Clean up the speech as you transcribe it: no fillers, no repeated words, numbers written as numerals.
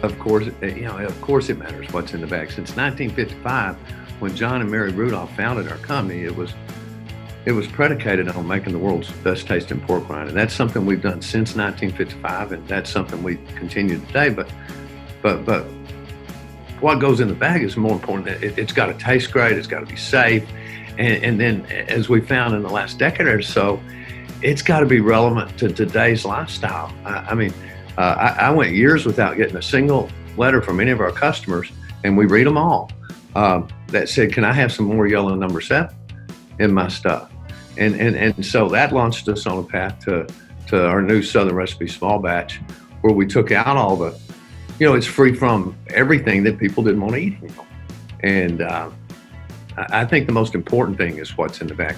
Of course, of course it matters what's in the bag. Since 1955, when John and Mary Rudolph founded our company, it was predicated on making the world's best tasting pork rind, and that's something we've done since 1955, and that's something we continue today. But what goes in the bag is more important. It's got to taste great. It's got to be safe, and then as we found in the last decade or so, it's got to be relevant to today's lifestyle. I went years without getting a single letter from any of our customers, and we read them all, that said, "Can I have some more yellow number 7 in my stuff?" And so that launched us on a path to our new Southern Recipe Small Batch, where we took out all the, it's free from everything that people didn't want to eat anymore. And I think the most important thing is what's in the bag.